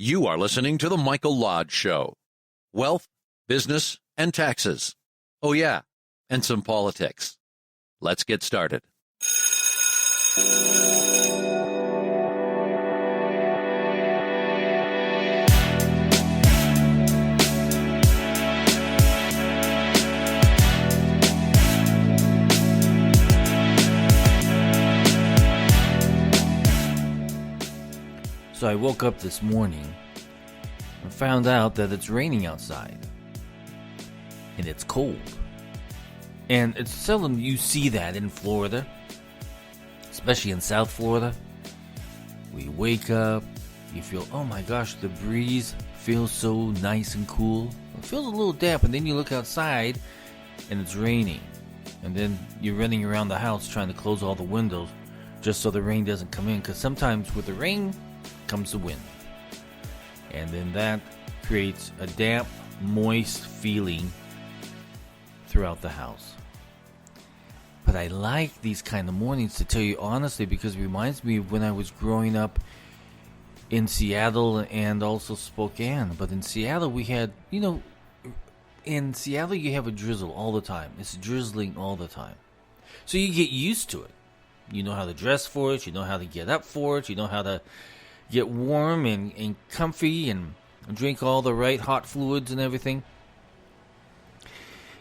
You are listening to The Michael Lodge Show. Wealth, business, and taxes. Oh yeah, and some politics. Let's get started. So I woke up this morning and found out that it's raining outside. And it's cold. And it's seldom you see that in Florida. Especially in South Florida. We wake up, you feel, oh my gosh, the breeze feels so nice and cool. It feels a little damp, and then you look outside and it's raining. And then you're running around the house trying to close all the windows just so the rain doesn't come in. Because sometimes with the rain comes the wind, and then that creates a damp, moist feeling throughout the house. But I like these kind of mornings, to tell you honestly, because it reminds me of when I was growing up in Seattle and also Spokane. But in Seattle we had, in Seattle you have a drizzle all the time. It's drizzling all the time, so you get used to it. You know how to dress for it, you know how to get up for it, you know how to get warm and comfy and drink all the right hot fluids and everything.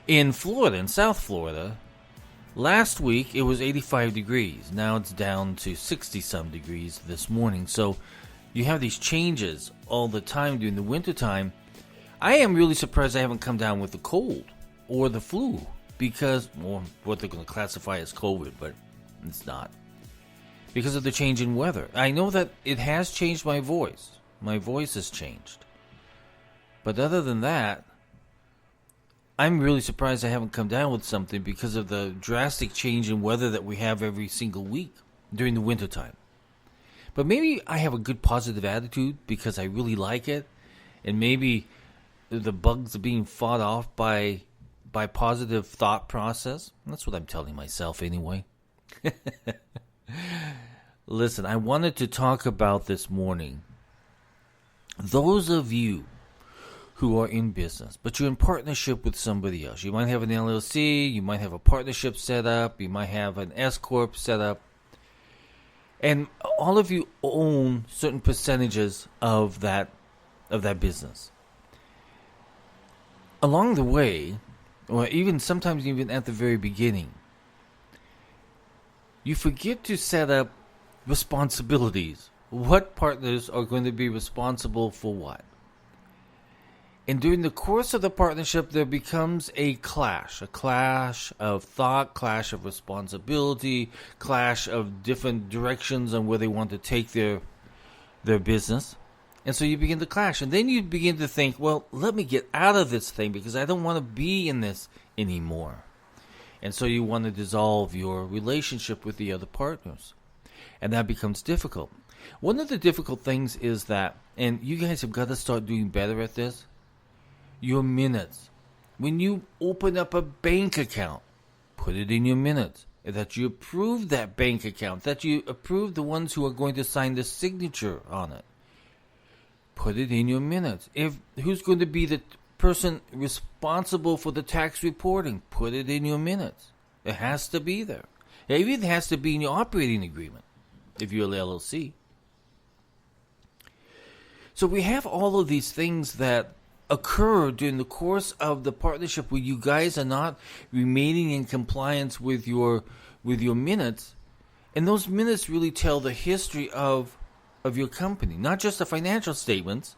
In Florida, in South Florida, last week it was 85 degrees. Now it's down to 60-some degrees this morning. So you have these changes all the time during the wintertime. I am really surprised I haven't come down with the cold or the flu, because, well, what they're going to classify as COVID, but it's not. Because of the change in weather. I know that it has changed my voice. My voice has changed. But other than that, I'm really surprised I haven't come down with something because of the drastic change in weather that we have every single week during the wintertime. But maybe I have a good positive attitude because I really like it. And maybe the bugs are being fought off by positive thought process. That's what I'm telling myself anyway. Listen, I wanted to talk about this morning. Those of you who are in business, but you're in partnership with somebody else. You might have an LLC, you might have a partnership set up, you might have an S-Corp set up. And all of you own certain percentages of that business. Along the way, or even sometimes even at the very beginning, you forget to set up responsibilities. What partners are going to be responsible for what? And during the course of the partnership, there becomes a clash of thought, clash of responsibility, clash of different directions on where they want to take their business. And so you begin to clash. And then you begin to think, well, let me get out of this thing because I don't want to be in this anymore. And so you want to dissolve your relationship with the other partners. And that becomes difficult. One of the difficult things is that, and you guys have got to start doing better at this, your minutes. When you open up a bank account, put it in your minutes. That you approve that bank account. That you approve the ones who are going to sign the signature on it. Put it in your minutes. Who's going to be the person responsible for the tax reporting? Put it in your minutes. It has to be there. It even has to be in your operating agreement if you're an LLC. So we have all of these things that occur during the course of the partnership where you guys are not remaining in compliance with your minutes, and those minutes really tell the history of your company, not just the financial statements,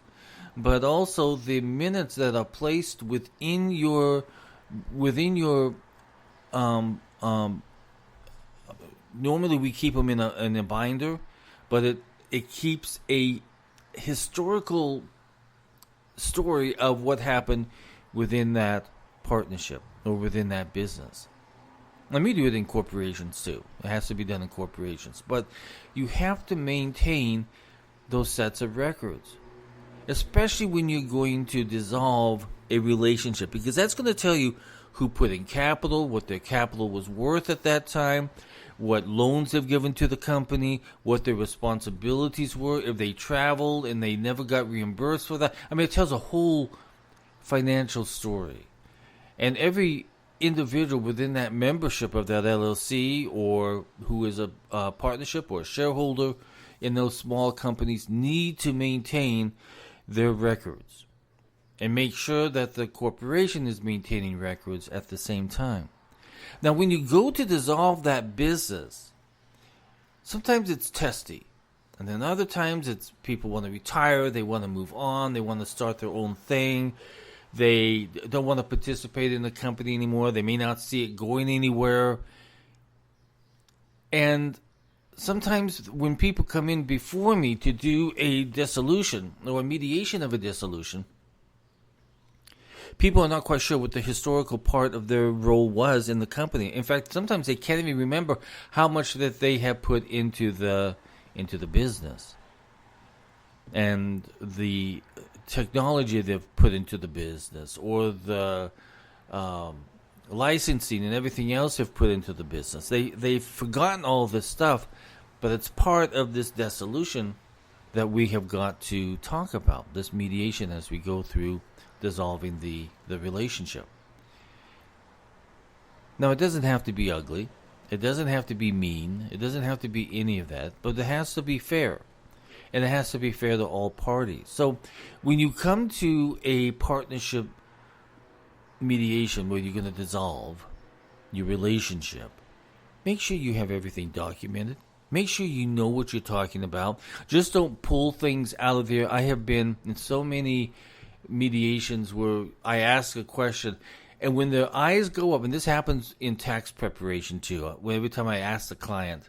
but also the minutes that are placed within your normally we keep them in a binder, but it keeps a historical story of what happened within that partnership or within that business. Let me do it in corporations too. It has to be done in corporations. But you have to maintain those sets of records, especially when you're going to dissolve a relationship, because that's going to tell you who put in capital, what their capital was worth at that time, what loans they've given to the company, what their responsibilities were, if they traveled and they never got reimbursed for that. I mean, it tells a whole financial story. And every individual within that membership of that LLC, or who is a partnership or a shareholder in those small companies, need to maintain their records and make sure that the corporation is maintaining records at the same time. Now, when you go to dissolve that business, sometimes it's testy. And then other times it's people want to retire, they want to move on, they want to start their own thing. They don't want to participate in the company anymore. They may not see it going anywhere. And sometimes when people come in before me to do a dissolution or a mediation of a dissolution, people are not quite sure what the historical part of their role was in the company. In fact, sometimes they can't even remember how much that they have put into the business and the technology they've put into the business, or the licensing and everything else they've put into the business. They've forgotten all this stuff, but it's part of this dissolution that we have got to talk about, this mediation, as we go through dissolving the relationship. Now, it doesn't have to be ugly. It doesn't have to be mean. It doesn't have to be any of that, but it has to be fair. And it has to be fair to all parties. So when you come to a partnership mediation where you're going to dissolve your relationship, make sure you have everything documented. Make sure you know what you're talking about. Just don't pull things out of there. I have been in so many mediations where I ask a question, and when their eyes go up, and this happens in tax preparation too, every time I ask the client,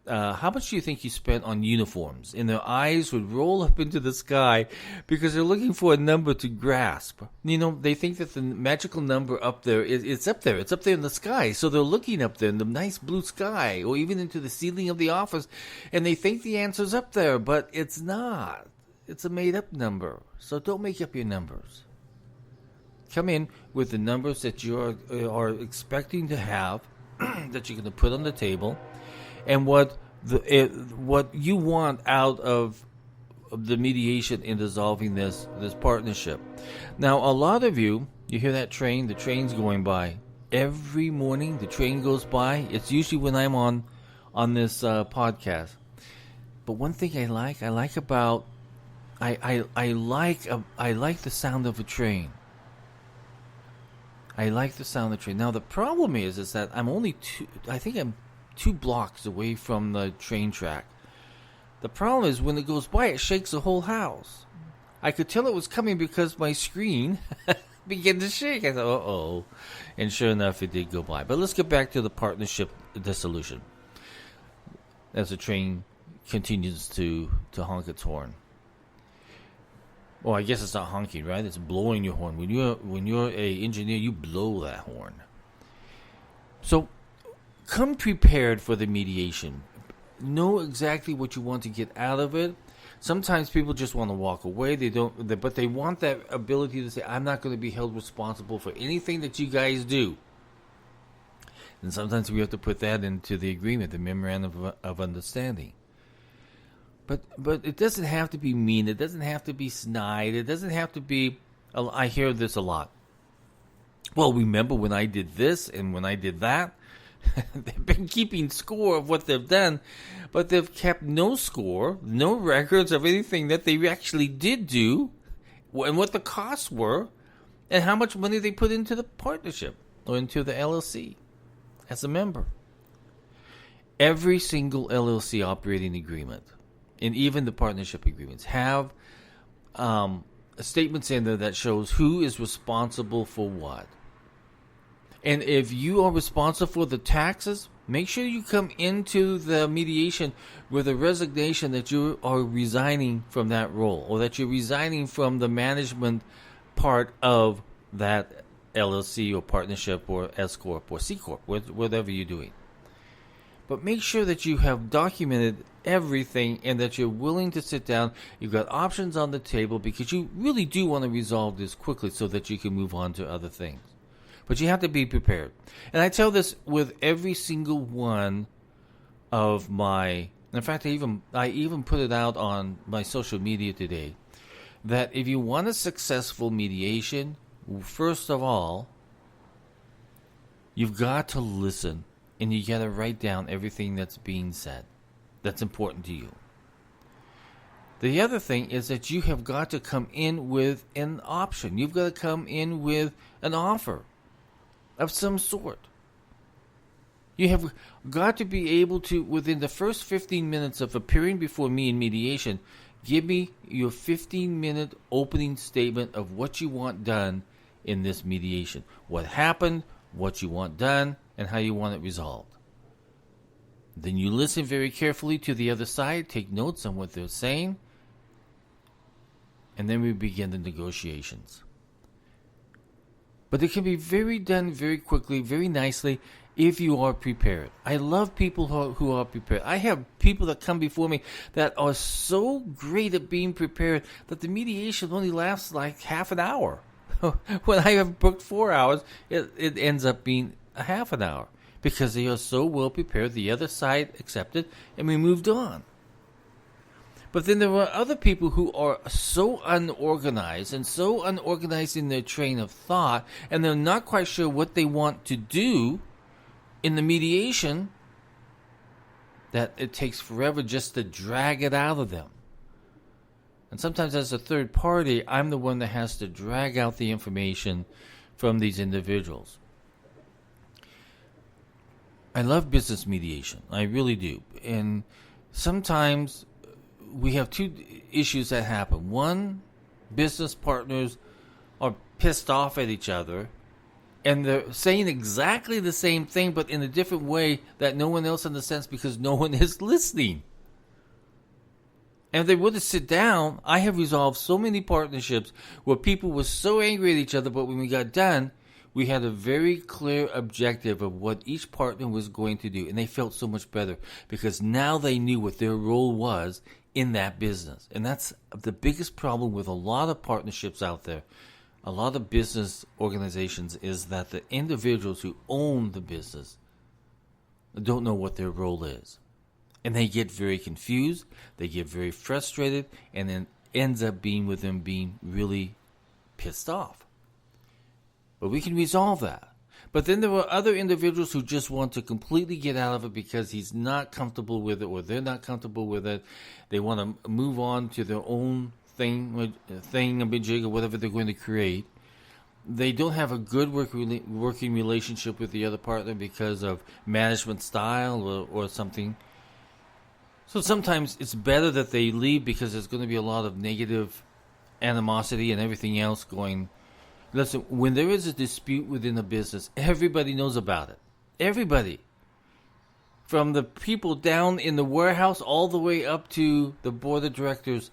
how much do you think you spent on uniforms? And their eyes would roll up into the sky because they're looking for a number to grasp. You know, they think that the magical number up there, it's up there. It's up there in the sky. So they're looking up there in the nice blue sky, or even into the ceiling of the office, and they think the answer's up there, but it's not. It's a made-up number. So don't make up your numbers. Come in with the numbers that you are expecting to have, that you're going to put on the table, and what you want out of the mediation in dissolving this partnership. Now, a lot of you hear that train, the train's going by. Every morning the train goes by. It's usually when I'm on this podcast. But one thing I like the sound of a train. I like the sound of the train. Now, the problem is that I'm only I'm 2 blocks away from the train track. The problem is when it goes by, it shakes the whole house. I could tell it was coming because my screen began to shake. I thought, uh-oh. And sure enough, it did go by. But let's get back to the partnership dissolution as the train continues to honk its horn. Well, I guess it's not honking, right? It's blowing your horn. When you're a engineer, you blow that horn. So come prepared for the mediation. Know exactly what you want to get out of it. Sometimes people just want to walk away. But they want that ability to say, I'm not going to be held responsible for anything that you guys do. And sometimes we have to put that into the agreement, the memorandum of understanding. But it doesn't have to be mean. It doesn't have to be snide. It doesn't have to be. I hear this a lot. Well, remember when I did this and when I did that? They've been keeping score of what they've done, but they've kept no score, no records of anything that they actually did do, and what the costs were, and how much money they put into the partnership or into the LLC as a member. Every single LLC operating agreement, and even the partnership agreements, have statements in there that shows who is responsible for what. And if you are responsible for the taxes, make sure you come into the mediation with a resignation that you are resigning from that role, or that you're resigning from the management part of that LLC or partnership or S Corp or C Corp, whatever you're doing. But make sure that you have documented everything and that you're willing to sit down. You've got options on the table because you really do want to resolve this quickly so that you can move on to other things. But you have to be prepared. And I tell this with every single one of my. In fact, I even put it out on my social media today that if you want a successful mediation, first of all, you've got to listen and you got to write down everything that's being said that's important to you. The other thing is that you have got to come in with an option. You've got to come in with an offer of some sort. You have got to be able to, within the first 15 minutes of appearing before me in mediation, give me your 15-minute opening statement of what you want done in this mediation. What happened, what you want done, and how you want it resolved. Then you listen very carefully to the other side, take notes on what they're saying, and then we begin the negotiations. But it can be done very quickly, very nicely, if you are prepared. I love people who are prepared. I have people that come before me that are so great at being prepared that the mediation only lasts like half an hour. When I have booked 4 hours, it ends up being a half an hour because they are so well prepared. The other side accepted, and we moved on. But then there are other people who are so unorganized and so unorganized in their train of thought, and they're not quite sure what they want to do in the mediation, that it takes forever just to drag it out of them. And sometimes as a third party, I'm the one that has to drag out the information from these individuals. I love business mediation. I really do. And sometimes we have two issues that happen. One, business partners are pissed off at each other, and they're saying exactly the same thing, but in a different way that no one else understands because no one is listening. And if they were to sit down, I have resolved so many partnerships where people were so angry at each other, but when we got done, we had a very clear objective of what each partner was going to do. And they felt so much better because now they knew what their role was in that business. And that's the biggest problem with a lot of partnerships out there. A lot of business organizations is that the individuals who own the business don't know what their role is. And they get very confused, they get very frustrated, and then ends up being with them being really pissed off. But we can resolve that. But then there are other individuals who just want to completely get out of it because he's not comfortable with it or they're not comfortable with it. They want to move on to their own thing, a big jig, or whatever they're going to create. They don't have a good working relationship with the other partner because of management style or something. So sometimes it's better that they leave because there's going to be a lot of negative animosity and everything else going. Listen, when there is a dispute within a business, everybody knows about it. Everybody. From the people down in the warehouse all the way up to the board of directors,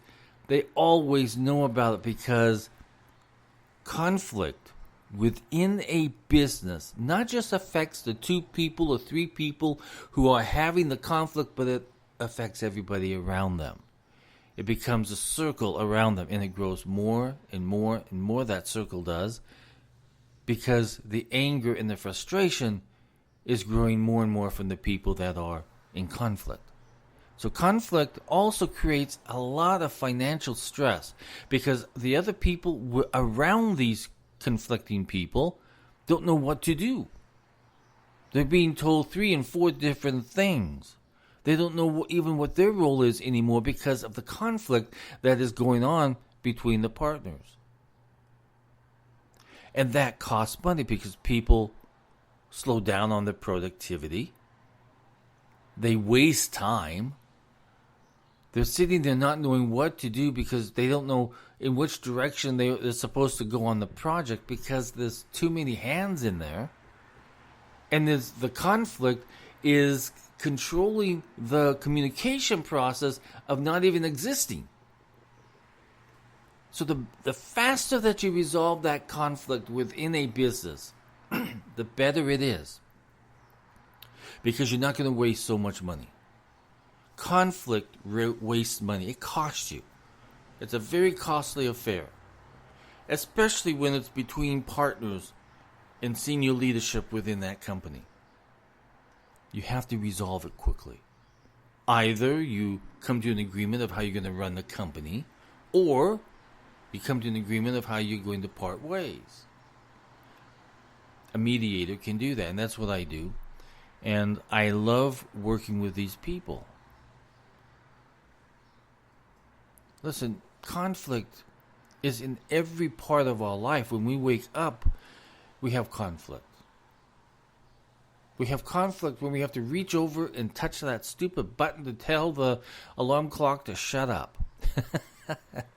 they always know about it because conflict within a business not just affects the 2 people or 3 people who are having the conflict, but it affects everybody around them. It becomes a circle around them, and it grows more and more and more, that circle does, because the anger and the frustration is growing more and more from the people that are in conflict. So conflict also creates a lot of financial stress because the other people around these conflicting people don't know what to do. They're being told 3 and 4 different things. They don't know even what their role is anymore because of the conflict that is going on between the partners. And that costs money because people slow down on their productivity. They waste time. They're sitting there not knowing what to do because they don't know in which direction they're supposed to go on the project because there's too many hands in there. And the conflict is controlling the communication process of not even existing. So the faster that you resolve that conflict within a business, the better it is. Because you're not going to waste so much money. Conflict wastes money. It costs you. It's a very costly affair. Especially when it's between partners and senior leadership within that company. You have to resolve it quickly. Either you come to an agreement of how you're going to run the company, or you come to an agreement of how you're going to part ways. A mediator can do that, and that's what I do. And I love working with these people. Listen, conflict is in every part of our life. When we wake up, we have conflict. We have conflict when we have to reach over and touch that stupid button to tell the alarm clock to shut up.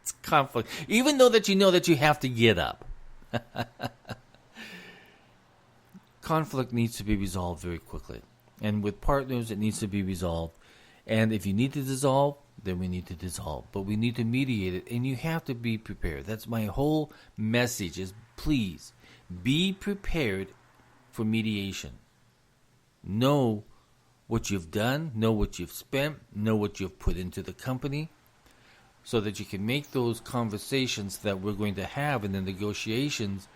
It's conflict. Even though that you know that you have to get up. Conflict needs to be resolved very quickly. And with partners, it needs to be resolved. And if you need to dissolve, then we need to dissolve. But we need to mediate it, and you have to be prepared. That's my whole message is, please, be prepared for mediation. Know what you've done, know what you've spent, know what you've put into the company, so that you can make those conversations that we're going to have in the negotiations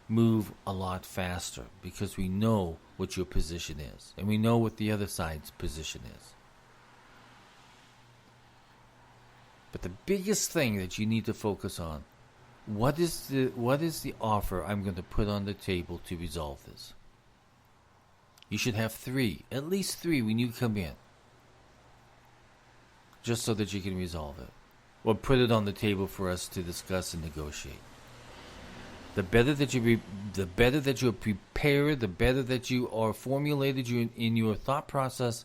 move a lot faster, because we know what your position is, and we know what the other side's position is. But the biggest thing that you need to focus on, what is the offer I'm going to put on the table to resolve this? You should have at least three when you come in, just so that you can resolve it, or put it on the table for us to discuss and negotiate. The better that you're prepared, the better that you are formulated in your thought process,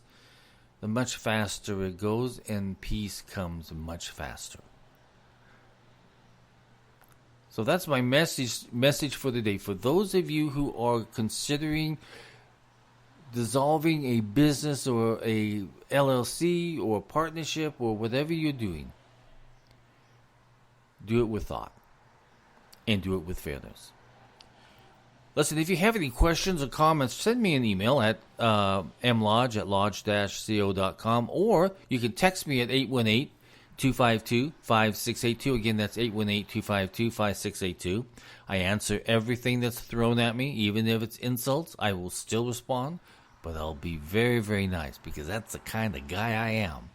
the much faster it goes, and peace comes much faster. So that's my message for the day. For those of you who are considering dissolving a business or a LLC or a partnership or whatever you're doing, do it with thought and do it with fairness. Listen, if you have any questions or comments, send me an email at mlodge@lodge-co.com, or you can text me at 818-252-5682. Again, that's 818-252-5682. I answer everything that's thrown at me, even if it's insults. I will still respond, but I'll be very, very nice, because that's the kind of guy I am.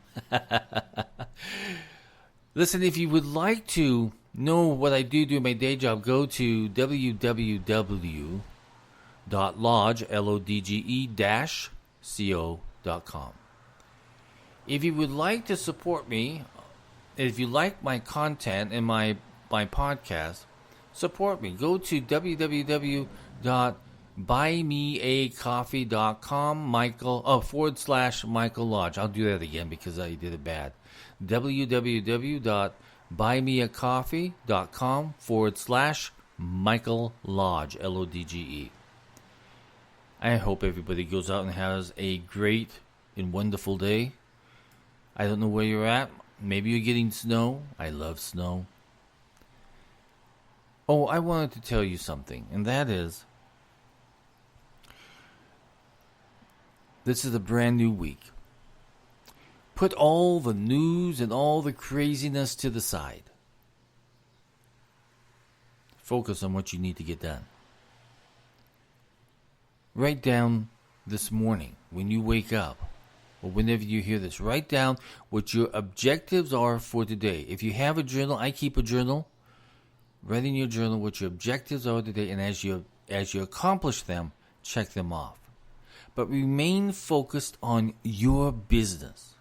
Listen, if you would like to know what I do my day job, go to www.lodge-co.com. If you would like to support me, if you like my content and my podcast, support me. Go to www.buymeacoffee.com /Michael Lodge. I'll do that again because I did it bad. www.buymeacoffee.com /Michael Lodge, LODGE. I hope everybody goes out and has a great and wonderful day. I don't know where you're at. Maybe you're getting snow. I love snow. Oh, I wanted to tell you something, and that is, this is a brand new week. Put all the news and all the craziness to the side. Focus on what you need to get done. Write down this morning when you wake up, or whenever you hear this, write down what your objectives are for today. If you have a journal, I keep a journal. Write in your journal what your objectives are today, and as you accomplish them, check them off. But remain focused on your business.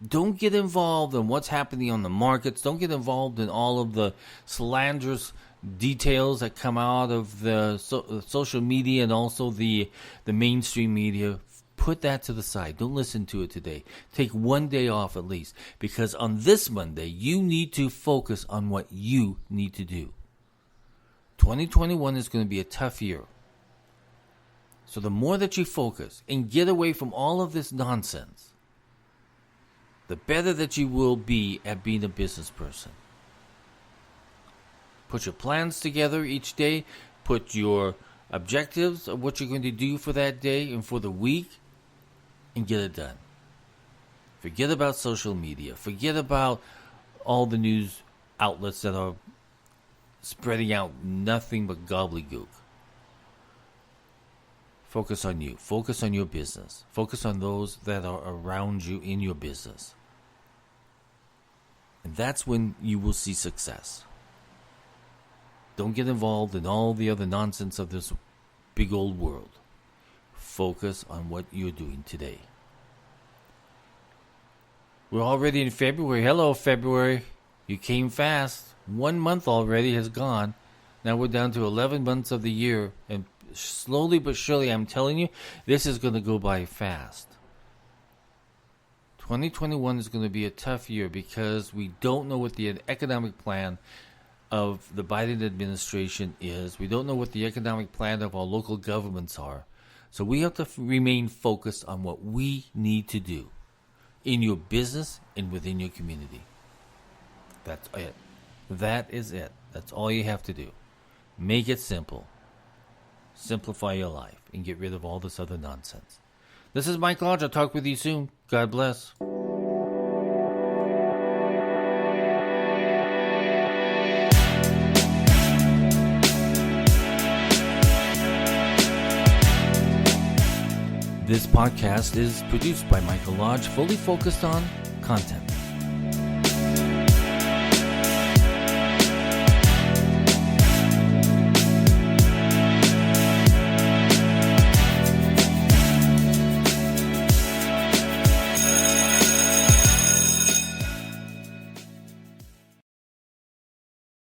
Don't get involved in what's happening on the markets. Don't get involved in all of the slanderous details that come out of the social media and also the mainstream media. Put that to the side. Don't listen to it today. Take one day off at least, because on this Monday, you need to focus on what you need to do. 2021 is going to be a tough year. So the more that you focus and get away from all of this nonsense, the better that you will be at being a business person. Put your plans together each day. Put your objectives of what you're going to do for that day and for the week, and get it done. Forget about social media. Forget about all the news outlets that are spreading out nothing but gobbledygook. Focus on you. Focus on your business. Focus on those that are around you in your business. And that's when you will see success. Don't get involved in all the other nonsense of this big old world. Focus on what you're doing today. We're already in February. Hello, February. You came fast. 1 month already has gone. Now we're down to 11 months of the year. And slowly but surely, I'm telling you, this is going to go by fast. 2021 is going to be a tough year because we don't know what the economic plan of the Biden administration is. We don't know what the economic plan of our local governments are. So we have to remain focused on what we need to do in your business and within your community. That's it. That is it. That's all you have to do. Make it simple. Simplify your life and get rid of all this other nonsense. This is Mike Lodge. I'll talk with you soon. God bless. This podcast is produced by Michael Lodge, fully focused on content.